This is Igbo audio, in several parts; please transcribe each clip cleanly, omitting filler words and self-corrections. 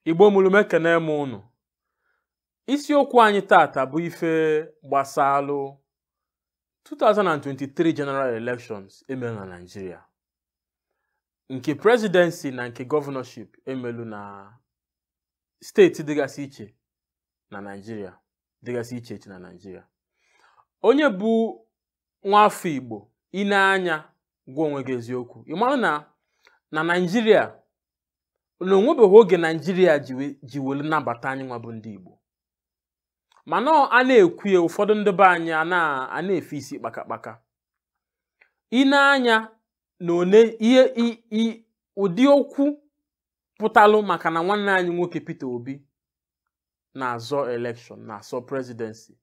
Igbo mụrụ mekene m unu. Isiokwu anyị tata bụ ife gbasalụ 2023 general elections emelu na Nigeria. Nke presidency na nke governorship emelu na steeti dịgasị iche na Nigeria. Onye bụ nwafọ Igbo ine anya gwa onwe gị eziokwu. Ị mara na Nigeria na onwebeghị oge Nigeria ji welu nabata anyị nwa bụ ndị Igbo. Mana a na-ekwu ya ụfọdụ ndị be anyị a na-efe isi kpakakpaka. Ine anya na ụdị okwu pụtalụ maka na nwanne anyị nwoke Peter Obi na-azọ election, na-azọ presidency,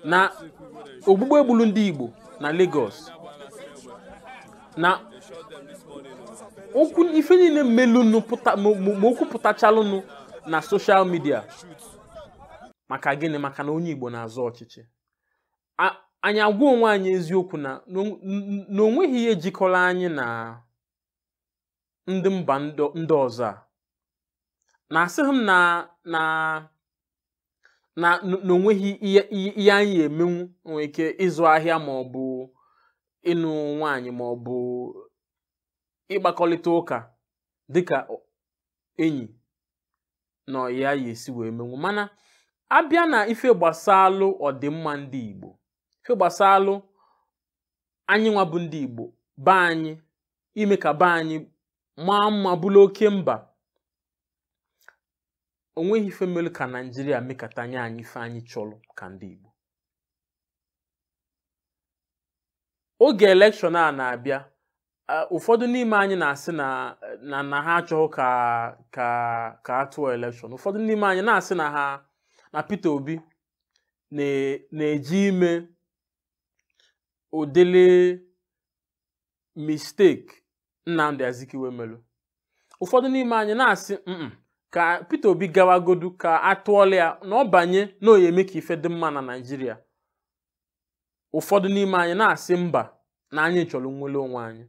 na ogbugbo egbulu ndị Igbo na Lagos, na okwu ife niile melunu ma okwu pụtachalụnụ na social media. Maka gịnị? Maka na onye Igbo na-azọ ọchịchị. Anyị agwa onwe anyị eziokwu na onweghị ihe jikọrọ anyị na ndị mba ndị ọzọ a. Na-asịghị m na onweghị ihe anyị emenwu, nwere ike ịzụ ahịa ma ọ bụ ịnụ nwaanyị ma ọ bụ ịgbakọrịta ụka dịka enyi na ya esi wee menwu. Mana abịa na ife gbasalụ ọdịmma ndị Igbo, ife gbasalụ anyị nwa bụ ndị Igbo, be anyị, ime ka be anyị maa mma bụrụ oke mba, onweghị ife melu ka Nigeria mekata anyị ife anyị chọrọ ka ndị Igbo. Oge election a na-abịa, ụfọdụ n'ime anyị na-asị na ha achọghị ka atụọ election. Ụfọdụ n'ime anyị na-asị na Peter Obi na-eji ime ụdịrị mistake Nnamdi Azikiwe melu. Ụfọdụ n'ime anyị na-asị ka Peter Obi gawagodu ka atụọla ya na ọ banye na oye eme ka ife dị mma na Nigeria. Ụfọdụ n'ime anyị na-asị mba na anyị chọrọ nwere onwe anyị.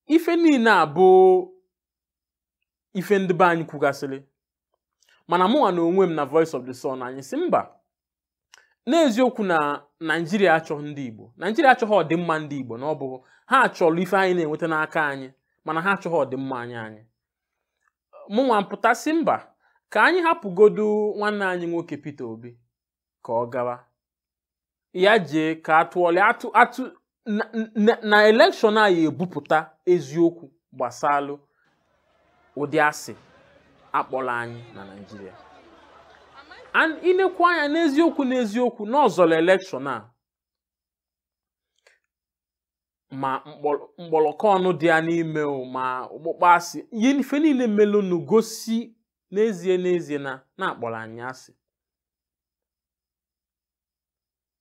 Ife niile a bụ ife ndị be anyị kwugasịrị. Mana mụnwa na onwe m na Voice of the Sun anyị sị mba, n'eziokwu na Nigeria achọghị ndị Igbo. Nigeria achọghị ọdịmma ndị Igbo, na ọ bụ ha chọrọ ife anyị na-enweta n'aka anyị, mana ha achọghị ọdịmma anyị. Mụnwa mpụta sị mba, ka anyị hapụgodu nwanne anyị nwoke Peter Obi ka ọ gawa, ya jee ka atụọla na election a ya ebupụta eziokwu gbasalụ ụdị asị akpọrọ anyị na Nigeria. Inekwu anya n'eziokwu n'ọzọrọ election a, ma mkpọrọkọ ọnụ dị ya n'ime ma ọkpụkpọ asị, ihe ife niile melụnụ gosi n'ezie na-akpọrọ anyị asị.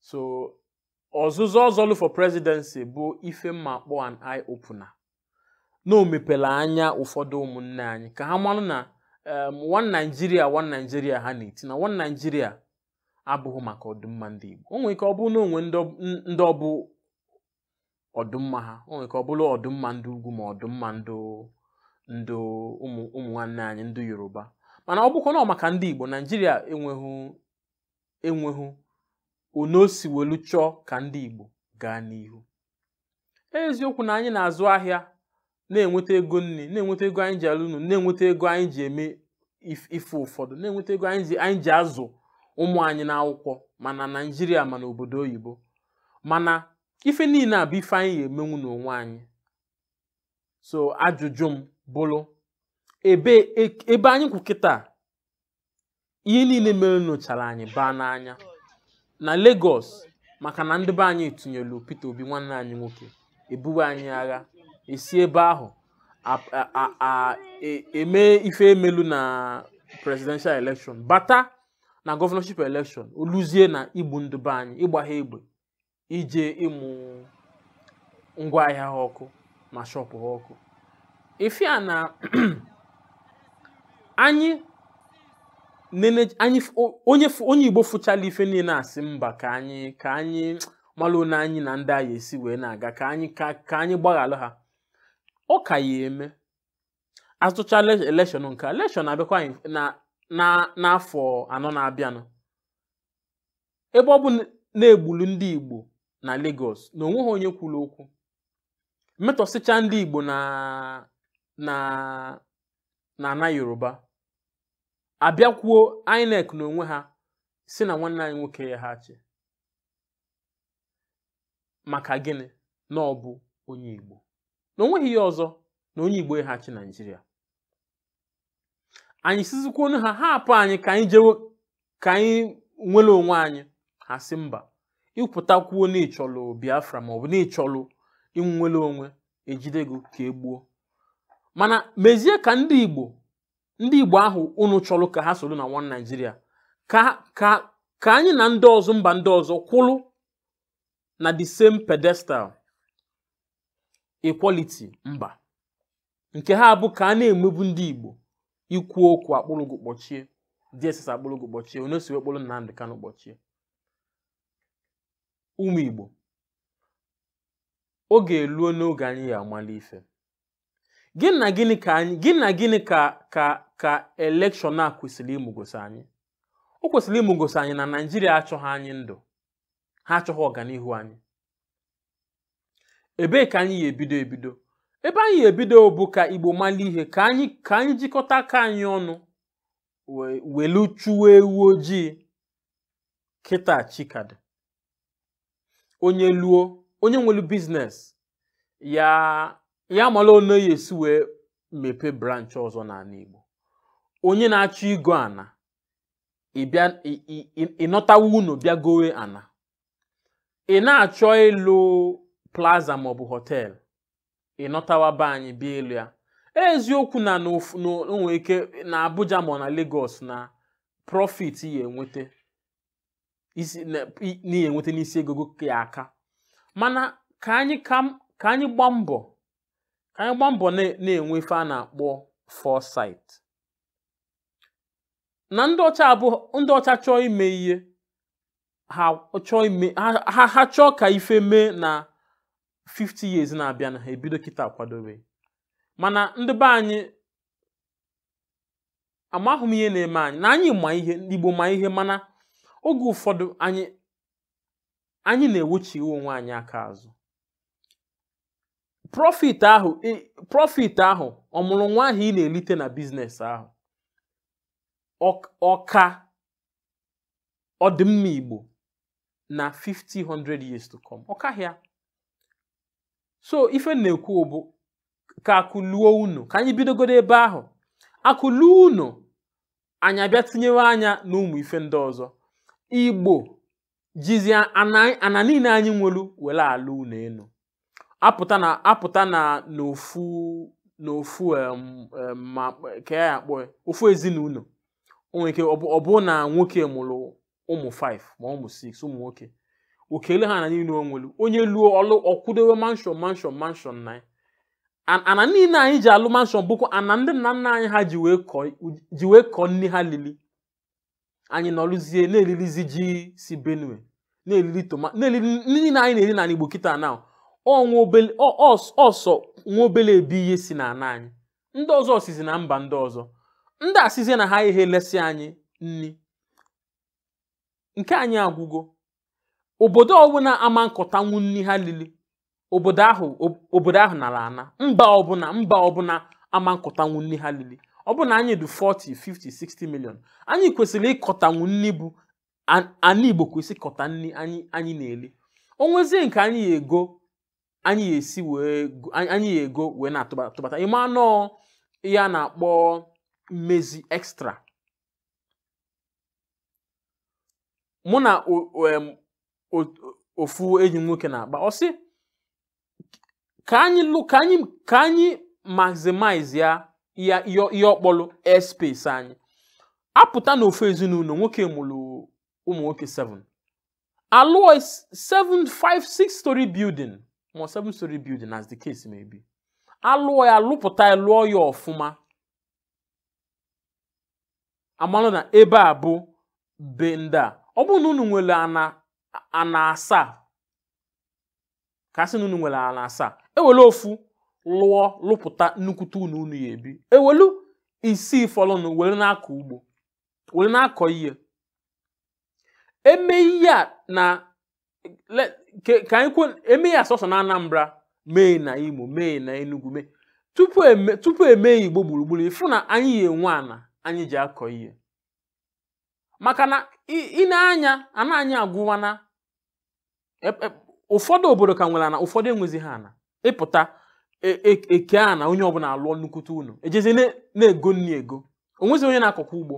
So ọzụzụ ọzọlụ for presidency bụ ife mma kpọ an eye opener, na o mepere anya ụfọdụ ụmụnne anyị ka ha marụ na one Nigeria ha na-eti, na one Nigeria abụghị maka ọdịmma ndị Igbo. O nwere ike ọ bụrụ na onwe ndị ọ bụ ọdịmma ha, o nwere ike ọ bụrụ ọdịmma ndị ugwu ma ọdịmma ndị ụmụ nwanne anyị ndị Yoruba. Mana ọ bụkwa na maka ndị Igbo, Nigeria enweghị onosi welu chọọ ka ndị Igbo gaa n'ihu. Eziokwu na anyị na-azụ ahịa, na-enweta ego nri, na-enweta ego anyị ji alụ unu, na-enweta ego anyị ji eme ife ụfọdụ, na-enweta ego anyị ji azụ ụmụ anyị n'akwụkwọ, mana Nigeria mana obodo oyibo. Mana ife niile a bụ ife anyị ga-emenwu n'onwe anyị. So ajụjụ m bụrụ, ebe anyị kwu kịta, ihe niile mere nyochara anyị baa n'anya na Lagos, maka na ndị be anyị etinyelu Peter Obi nwanne anyị nwoke, ebuwe anyị agha, esi ebe ahụ eme ife emelu na presidential election, bata na governorship election, oluzie na igbu ndị be anyị, ịgba ha egbe, ije ịmụ ngwa ahịa ha ọkụ ma shọpụ ha ọkụ. Ife a na onye Igbo fụchala ife niile asị mba ka anyị malụ na anyị na ndị agha esi wee na-aga, ka anyị gbaghalụ ha. Ọ ka ya eme. atụcha election nke election abịakwa na afọ anọ na-abịanụ ebe ọ bụ na-egbulu ndị Igbo na Lagos na onwe ha onye kwuru okwu metọsịcha ndị Igbo na ana Yoruba abịakwuo INEC na onwe ha si na nwanne anyị nwoke ya ha chi maka gịnị na ọ bụ onye Igbo na onweghị ihe ọzọ na onye Igbo ya ha chi Nigeria anyị sizikwa onu ha hapụ anyị ka anyị jewe ka anyị nwere onwe anyị ha si mba ịpụtakwuo na ịchọlụ Biafra ma ọ bụ na ịchọlụ inwere onwe ejidego ka egbuo mana mezie ka ndị Igbo ahụ unu chọrọ ka ha soro na one Nigeria ka anyị na ndị ọzọ mba ndị ọzọ kwụrụ na the same pedestal equality mba nke ha bụ ka a na-emebu ndị Igbo ikwu okwu akpụrụgụ kpọchie DSS akpụrụgụ kpọchie onye si wekpụrụ Nnamdi Kanu kpọchie ụmụ Igbo oge eluo n'oge anyị ya amali ife gịnị na gịnị ka election a kwesịrị ịmụgosi anyị o kwesịrị ịmụgosi anyị na Nigeria achọghị anyị ndụ ha achọghị ọganihu anyị ebee ka anyị ebido ebe anyị ebido bụ ka Igbo mali ihe ka anyị jikọta aka anyị ọnụ welu chụwa ewu ojii kịta chikad onye nwelu biznes ya mala ono ya esi wee mepe branch ọzọ n'ala Igbo onye na-achọ igo ana ịnọtawa unu bịa gowe ana ị na-achọ ịlụ plaza maọbụ hotel ịnọtawa be anyị bịa elu ya eziokwu na onwe ike na Abuja ma na Lagos na profit ya enweta n'isi ego ya aka mana ka anyị gbaa mbọ na-enwe ife a na-akpọ foresight na ndị ọcha chọọ ime ihe ha chọọ ka ife mee na 50 years na-abịa na ha ebido kịta kwadobe mana ndị be anyị amahụ m ihe na-eme anyị na anyị ma ihe ndị Igbo ma ihe mana oge ụfọdụ anyị na-ewochi onwe anyị aka azụ profit ahụ ọmụrụ nwa ahụ ị na-elite na biznes ahụ ọdịmma Igbo na 50-100 years to come ọkahịa so ife na-ekwu bụ ka akụluo unu ka anyị bidogodo ebe ahụ akụluo unu anyị abịa tinyewe anya na ụmụ ife ndị ọzọ Igbo jizi ana niile anyị nwelu were alụ unu enu apụta na n'ofu ka ya akpọ ofu ezinụlọ onwe ike ọ bụ na nwoke mụrụ ụmụ 5 ma ụmụ 6 ụmụ nwoke okele ha na niile onwelu onye luo ọlụ ọkwụdowe mansion na ana niile anyị ji alụ mansion bụkwa ana ndị nna nna anyị ha ji wee kọọ nne ha lili anyị nọlụzie na-elilizi ji si Benue na-elili tomato niile anyị na-eri na Igbo kịta na ọsọ nwa obele ebi ihe si na ana anyị ndị ọzọ sizi na mba ndị ọzọ ndị asizie na ha ihe lesi anyị nni nke anyị agwụgo obodo ọbụla ama nkọtanwu nni ha lili obodo ahụ nara ana mba ọbụla ama nkọtanwu nni ha lili ọ bụ na anyị dị 40, 50, 60 million anyị kwesịrị ịkọtanwu nni bụ ana Igbo kwesịrị kọta nni anyị na-eli onwezie nke anyị ego wee na-atụbata ịma anọ ihe a na-akpọ mmezi extra mụ na ofu enyi nwoke na-akpa ọ sị ka anyị maximize ihe ọkpọlụ airspace anyị apụta na ofu ezinụlọ nwoke mụrụ ụmụ nwoke 7 alụọ 5-6 story building ma 7 story building as the case may be alụọ ya lụpụta ya lụọ ya ọfụma amalụ na ebe a bụ be ndị a ọ bụ na unu nwere ana asaa ka sị na unu nwere ana asaa ewere ofu lụpụta nnukwute unu ya ebi ewelu isii fọlọnụ were na-akọ ugbo were na-akọ ihe eme ihe a na ka anyị kwu eme ya sọsọ na Anambra mee na Imo mee na Enugu mee tupu eme Igbo gburugburu ifu na anyị enwe ana anyị ji akọ ihe maka na anya anyị agwụwana ụfọdụ obodo ka nwere ana ụfọdụ enwezi ha ana ịpụta eke ana onye ọbụla alụọ nnukwute unu ejezi na-ego nni ego onwezi onye na-akọkwa ugbo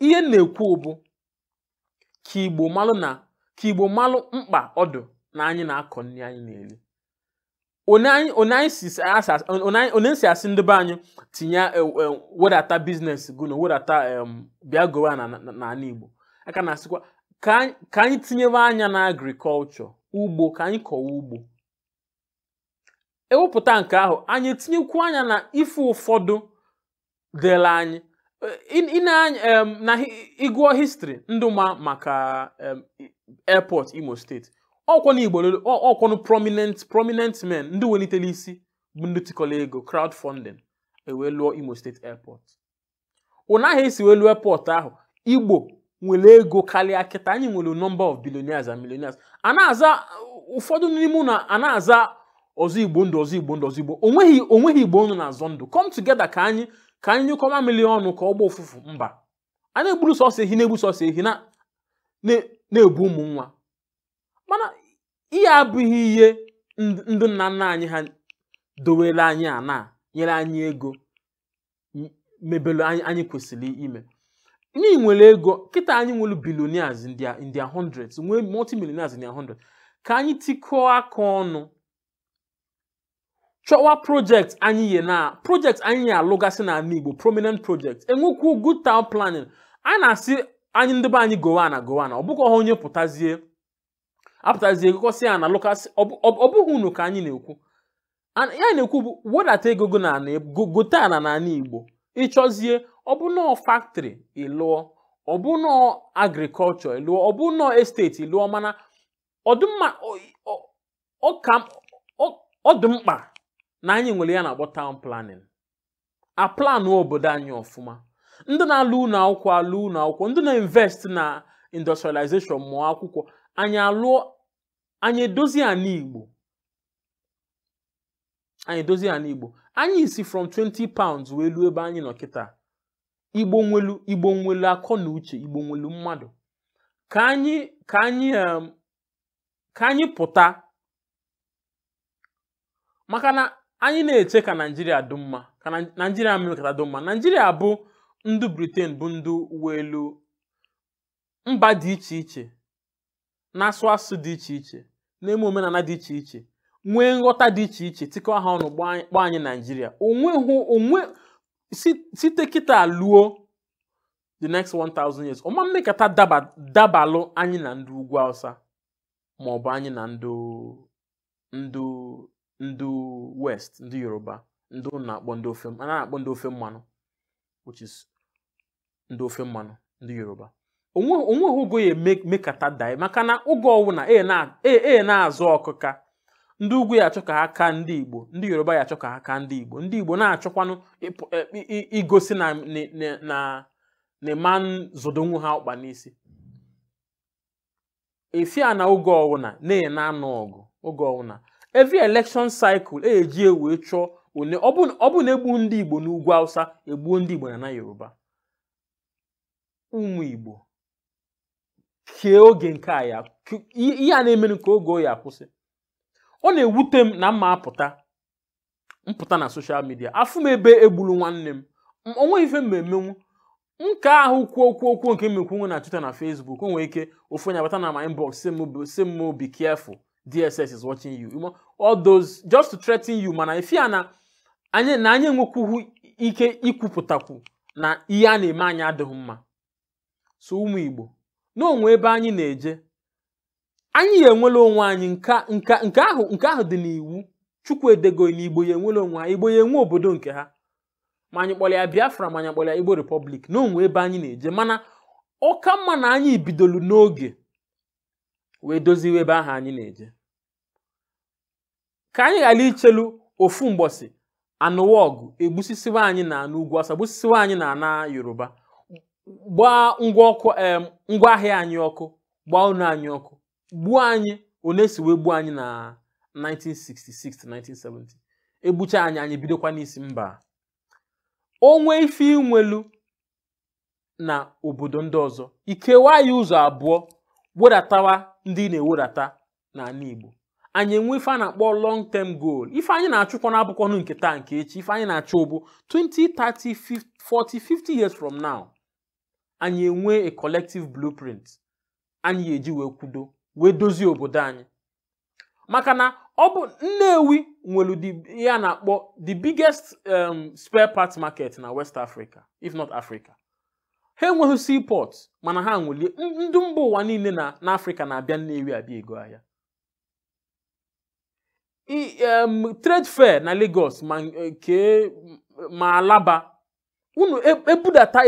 ihe na-ekwu bụ ka Igbo malụ mkpa ọdụ na anyị na-akọ nri anyị na-eri onye si asị ndị be anyị tinye wedata biznes gụna wedata bịa gowa n'ala Igbo aka na-asịkwa ka anyị tinyewe anya na agrikọlchọ ugbo ka anyị kọwa ugbo ewepụta nke ahụ anyị etinyekwu anya na ife ụfọdụ dịrị anyị na ịgụọ history ndụma maka airport Imo steeti ọkwọnụ Igbo ọkwọnụ prominent men ndị welitere isi bụ ndị tikọrọ ego crowdfunding ewee lụọ Imo State Airport ụnyaahụ esi wee lụọ airport ahụ Igbo nwere ego karịa kịta anyị nwere number of billionaires and millionaires a na-aza ụfọdụ n'ime unu a na-aza ọzọ Igbo ndụ onweghị Igbo unu na-azọ ndụ come together ka anyị nyekọma miliọnụ ka ọgba ụfụfụ mba a na-egburu sọsọ ehi na-egbu sọsọ ehi na-ebu ụmụ nwa mana ihe abụghị ihe ndị nna nna anyị ha dowere anyị ana nyere anyị ego mebelu anyị kwesịrị ime anyị nwere ego kịta anyị nwere billionaires in their hundreds nwee multimillionaires in their hundreds ka anyị tikọọ aka ọnụ chọwa project anyị alụgasị na ala Igbo prominent project enwekwu good town planning a na-asị anyị ndị be anyị gowana ọ bụkwa onye apụtazie gosi ya na lokasi ọ bụghị unu ka anyị na-ekwu ya na-ekwu bụ wedata ego gote ana na ala Igbo ịchọzie ọ bụ nọọ factory ịlụọ ọ bụ nọọ agriculture ịlụọ ọ bụ nọọ estate ịlụọ mana ọ dị mkpa na anyị nwere ya na-akpọ town planning aplanụ obodo anyị ọfụma ndị na-alụ ụlọ akwụkwọ ndị na-invest na industrialization mụọ akwụkwọ anyị edozi ana Igbo anyị isi from 20 pounds wee luo ebe anyị nọ kịta Igbo nwelu akọ na uche Igbo nwelu mmadụ ka anyị pụta maka na anyị na-eche ka Nigeria dị mma ka Nigeria mmekọta dị mma Nigeria bụ ndị Britain bụ ndị welu mba dị iche iche na-asụ asụ dị iche iche na-eme omenala dị iche iche nwee nghọta dị iche iche tikọ ha ọnụ kpọọ anyị Nigeria site kịta luo the next 1000 years ọma mmekọta dabalụ anyị na ndị ugwu Hausa maọbụ anyị na ndị West ndị Yoruba ndị na-akpọ ndị ofe mmanụ which is ndị ofe mmanụ ndị Yoruba onweghị ogo ya mekata dai maka na oge ọwụna na-azụ ọkụka ndị ugwu ya achọ ka ha ka ndị Igbo ndị Yoruba ya achọ ka ha ka ndị Igbo na-achọkwanụ igosi na man zodonwu ha ọkpa n'isi efia na oge ọwụna na-anụ ọgụ oge ọwụna every election cycle eji wee chọọ one ọ bụ na egbu ndị Igbo n'ugwu Hausa egbuo ndị Igbo na Yoruba ụmụ Igbo kee oge nke a ya ihe a na-eme nke oge ya akwụsị ọ na-ewute m na mma mpụta na social media afụ m ebe egburu nwanne m onwe ife mmemenwu nke ahụ kwuo nke mmekwu na Twitter na Facebook o nwere ike ofu onye abata na my inbox say mo be careful DSS is watching you all those just to threaten you mana if ya na anyị enwekwughị ike ikwupụtakwu na ihe a na-eme anyị adịghị mma so ụmụ Igbo n'onwe ebe anyị na-eje anyị enwere onwe anyị nke ahụ dị n'iwu Chukwu edego n'Igbo ya enwere onwe ha Igbo ya enwe obodo nke ha ma anyị kpọrọ ya Biafra ma anyị kpọrọ ya Igbo Republic n'onwe ebe anyị na-eje mana ọka mma na anyị bidolu n'oge wee doziwe ebe ahụ anyị na-eje ka anyị ghara ichelu ofu mgbọsị anụwa ọgụ egbusisiwa anyị na n'ugwu asa gbusisiwa anyị na ana Yoruba gbaa ngwa ahịa anyị ọkụ gbaa ụlọ anyị ọkụ gbuo anyị one si wee gbuo anyị na 1966 to 1970 egbucha anyị bidokwa n'isi mba onwe ife inwelu na obodo ndị ọzọ ikewa anyị ụzọ abụọ wedatawa ndị na-ewedata n'ala Igbo anyị enwe ife a na-akpọ long term goal ife anyị na-achụkwa n'abụkwanụ nke taa nke echi ife anyị na-achọ bụ 20 30 40 50 years from now anyị enwe a collective blueprint anyị eji wee kwudo wee dozie obodo anyị maka na ọ bụ Nnewi nwere ya na-akpọ the biggest spare parts market na West Africa if not Africa ha enweghị seaport mana ha nwere ndị mba ụwa niile na Africa na-abịa Nnewi abịa ego ahịa trade fair na Lagos ma Alaba unu ebudata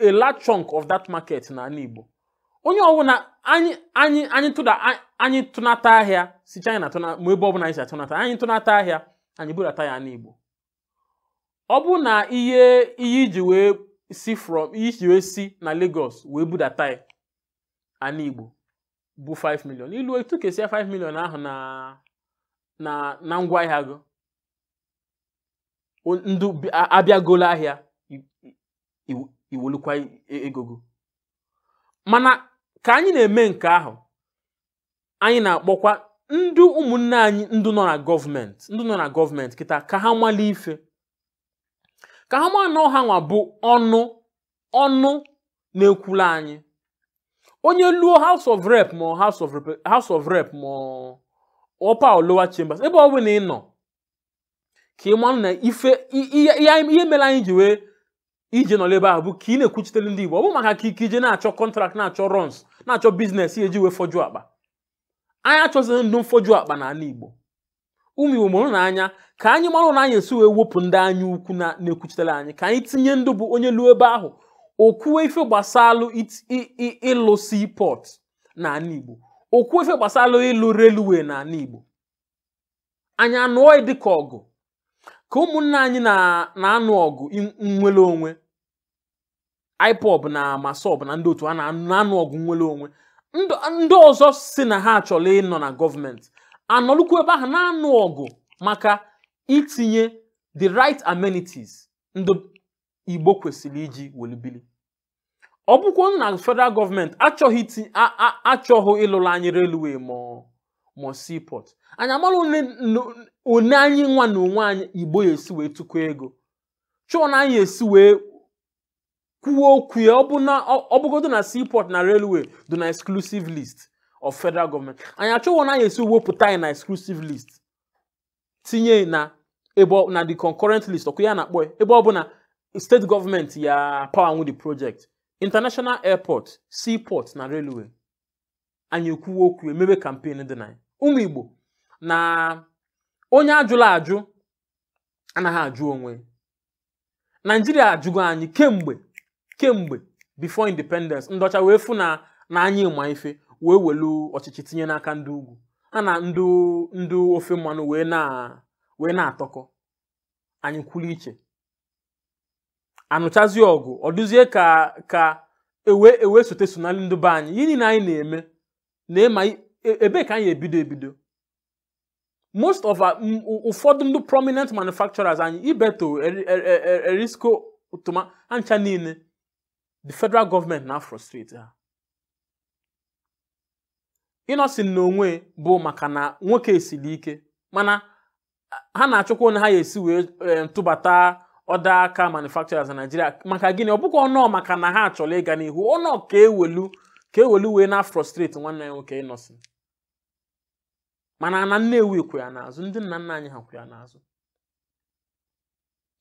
a large chunk of that market na Igbo onye ọbụla anyị tụnata ahịa si China tụna ma ebe ọbụla anyị si atụnata anyị tụnata ahịa anyị budata ya n'Igbo ọ bụ na ihe iji wee si na Lagos wee budata ya n'Igbo bụ 5 million ilu etu kesia 5 million ahụ na ngwa ahịa go ndu abịagolo ahịa iwolukwa egogo mana ka anyị na-eme nke ahụ anyị na-akpọkwa ndị ụmụnne anyị ndị nọ na gọọmenti kịta ka ha mali ife ka ha ma na ha nwa bụ ọnụ na-ekwulu anyị onye luo House of Rep ma House of Rep ma upper or lower chambers ebe ọ bụ na ị nọ ka ị manụ na ihe mere anyị ji wee ije nọ ebe ahụ bụ ka ị na-ekwuchitere ndị Igbo ọ bụ maka ka ije na-achọ contract na-achọ runs na-achọ business eji wee foju akpa anyị achọzighị ndụ mfoju akpa n'ala Igbo ụmụ Igbo mụrụ n'anya ka anyị marụ na anyị esi wee wepụ ndị anyị ukwu na-ekwuchitere anyị ka anyị tinye ndụ bụ onye luo ebe ahụ okwuwe ife gbasalụ ịlụ seaport n'ala Igbo okwuwe ife gbasalụ ịlụ railway n'ala Igbo anyị anụọ dịka ọgụ ka ụmụnne anyị na-anụ ọgụ nwere onwe IPOB na MASOB na ndị otu ha na-anụ ọgụ nwere onwe ndị ọzọ si na ha achọrọ ịnọ na gọọmenti anọlụkwa ebe ahụ na-anụ ọgụ maka itinye the right amenities ndị Igbo kwesịrị iji welubili ọ bụkwa na federal gọọmenti achọghị ịlụrụ anyị railway ma seaport anyị amalụ one anyị nwa na onwe anyị Igbo ya esi wee tụkọ ego chọọ na anyị esi wee kwuo okwu ya ọ bụgodo na seaport na railway do na exclusive list of federal government anyị achọghị na anyị esi wepụta anyị na exclusive list tinye na the concurrent list ọkụ ya na-akpọ ebe ọ bụ na state government ya power with the project international airport seaport na railway anyị ekwuo okwu emebe campaign dị na ụmụ Igbo na onye ajụla ajụ anaghị ajụ onwe Nigeria ajụgo anyị kemgbe before independence ndọcha wee fụ na anyị ma ife wee welu ọchịchị tinye n'aka ndị ugwu na ndị ofe mmanụ wee na-atọkọ anyị kwuru iche anụchazi ọgụ ọ dụzie ka ewe sote sonali ndị be anyị yini na anyị na-ema ebe ka anyị ebido most of ụfọdụ ndị prominent manufacturers anyị Ibeto Erisco Toma ancha niile the federal government na frustrate ha ịnọsi n'onwe bụ maka na nwoke esiri ike mana ha na-achọkwa na ha esi wee tụbata ọda aka manufacturers na Nigeria maka gịnị ọ bụkwa ọnọ maka na ha achọrọ ịga n'ihu ọnọ ka ewelu wee na frustrate nwanne ya nwoke ịnọsi mana na Nnewi kwe ya n'azụ ndị nna nna anyị ha kwe ya n'azụ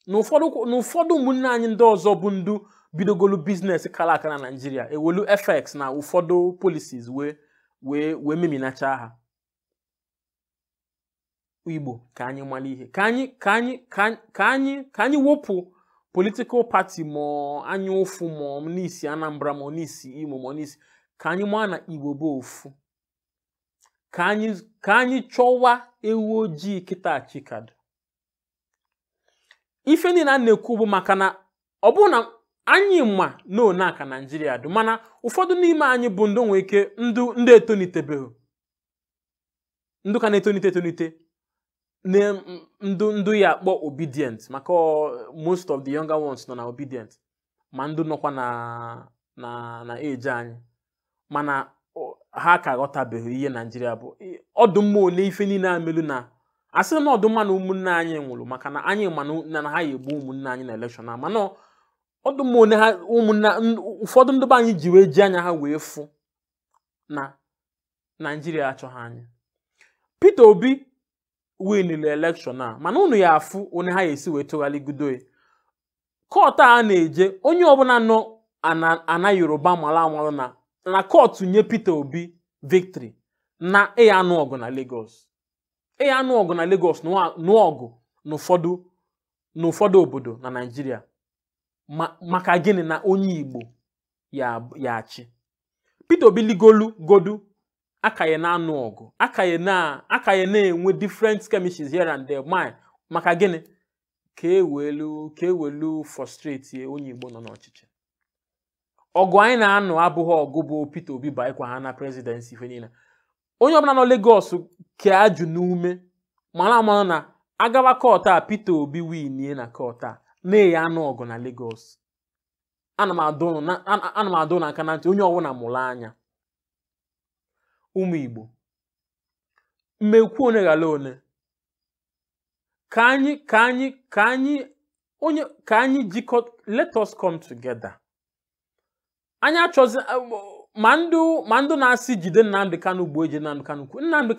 n'ụfọdụ ụmụnne anyị ndị ọzọ bụ ndu bidogolu biznes kala aka na Nigeria ewelu FX na ụfọdụ policies wee meminacha ha Igbo ka anyị mara ihe ka anyị wepụ political party ma anyị ụfụ ma n'isi Anambra ma n'isi Imo ma n'isi ka anyị maa na Igbo bụ ofu ka anyị chọwa ewu ojii kịta chikad. Ife niile a na-ekwu bụ maka na ọ bụrụ na anyị ma na aka Nigeria dị, mana ụfọdụ n'ime anyị bụ ndị nwere ike ndị etonitebeghị, ndị ka na-etonite ndụ ya akpọ obedient, maka most of the younger ones nọ na obedient, ma ndụ nọkwa na age anyị, mana ha ka ghọtabeghị ihe Nigeria bụ. Ọdụmma ole ife niile amelu na asị na ọdụmma na ụmụnne anyị nwụrụ maka na anyị ma na ha egbu ụmụnne anyị na election a, mana ọdụmma ole ha ụmụnne ụfọdụ ndị be anyị ji wee ji anya ha wee fụ na Nigeria achọghị anyị. Peter Obi winile election a, mana unu ya afụ onye ha esi wee tụgharịgodo kọt a na-eje onye ọbụla nọ ana Yoruba mara amalụ na kọt nye Peter Obi victory na anụ ọgụ na Lagos. Anụ ọgụ na Lagos nụ ọgụ n'ụfọdụ obodo na Nigeria maka gịnị? Na onye Igbo ya achị. Peter Obi godu akaye na anụ ọgụ, akaye na-enwe different skirmishes here and there, maka gịnị? Ka ewelu frustrate onye Igbo nọ n'ọchịchị. Ọgụ anyị na-anụ abụghị ọgụ bụ Peter Obi bụ ịkwa ha na presidency ife niile. Onye ọbụla nọ Lagos ka ajụ n'ume mara na agawa kọt a Peter Obi winie na kọt a na-eyi anụ ọgụ na Lagos. Ana m adụ na aka na ntị onye ọbụla mụrụ anya. Ụmụ Igbo, mmekwu one ghara one, ka anyị jikọ, let us come together. Anyị achọzi ma ndụ na-asị jide Nnamdi Kanu bụ eje Nnamdi Kanu kwu. Nnamdi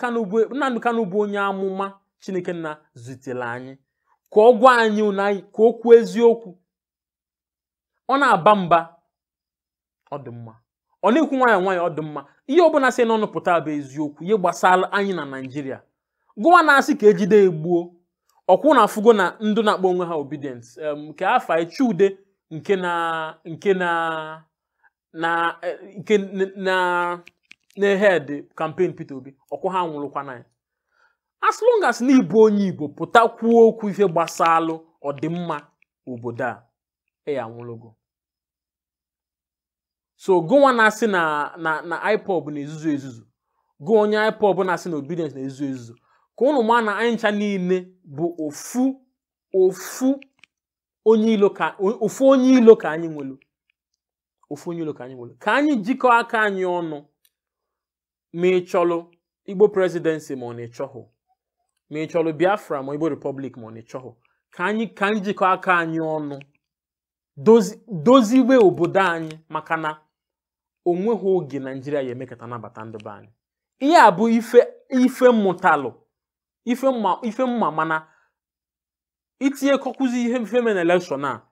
Kanu bụ onye amụma Chineke na zutere anyị ka ọ gwa anyị ka o kwuo eziokwu. Ọ na-aba mba, ọ dị mma. Ọ na-ekwu nwayọ ọ dị mma. Ihe ọbụla sị n'ọnụ pụta bụ eziokwu, ihe gbasara anyị na Nigeria. Gụwa na-asị ka ejide egbuo, ọkwụ na afụgo na ndụ na-akpọ onwe ha obedient, nke afa Chude nke na head campaign Peter Obi, ọkwụ ha nwụrụkwa na ya. As long as na ịbụ onye Igbo pụta kwuo okwu ife gbasalụ ọdịmma obodo a, anwụrụgo. So gụwa na-asị na IPOB na-ezuzu, gụọ onye IPOB na-asị na obedience na-ezuzu, ka ụnụ ma na anyị ncha niile bụ ofu onye ilo ka anyị nwelu. Ofu onye ilo ka anyị nwelu. Ka anyị jikọọ aka anyị ọnụ, ma ị chọrọ Igbo presidency ma ọ na-echọhụ, ma ị chọrọ Biafra ma Igbo Republic ma ọ na-echọhụ, ka anyị jikọọ aka anyị ọnụ doziwe obodo anyị, maka na onweghị oge Nigeria ya emekata nabata ndị be anyị. Ihe a bụ ife mmụtalụ, ife mma, mana itinye kọkụzi ihe mfe na election a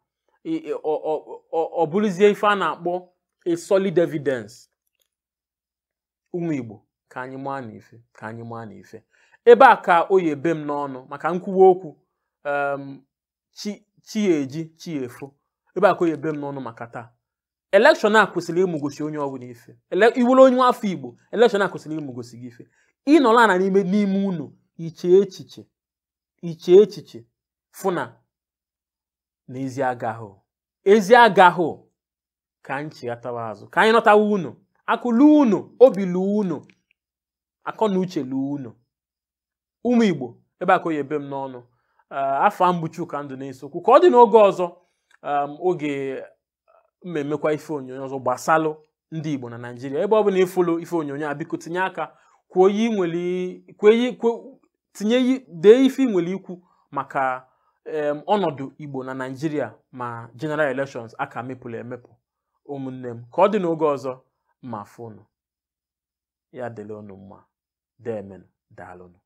ọ bụrụzie ife a na-akpọ a solid evidence. Ụmụ Igbo, ka anyị maa na ife ebe a ka o yebe m n'ọnụ maka nkwuwa okwu chi eji chi efo. Ebe a ka o yebe m n'ọnụ maka taa. Election a kwesịrị ịmụgosi onye ọbụla ife. Iwere onye afọ Igbo, election a kwesịrị ịmụgosi gị ife. Ịnọla na n'ime unu iche echiche fụ na ezi agahụ ka anyị chighatawa azụ, ka anyị nọtawa unu, akụlu unu, obi lu unu, akọ na uche lu unu. Ụmụ Igbo, ebe a ka o yebe m n'ọnụ. Afọ mgbuchu ka ndụ na-esokwu, ka ọ dị n'oge ọzọ, oge mmemmekwa ife onyonyo ọzọ gbasalụ ndị Igbo na Nigeria. Ebe ọ bụla ịfụlụ ife onyonyo a, biko tinye aka dee ife ị nwere ikwu maka ọnọdụ Igbo na Nigeria ma general elections aka mepụrụ emepụ. Ụmụnne m, ka ọ dị n'oge ọzọ, ma fụnụ ya dịrị unu mma. Deemen, daalụnụ.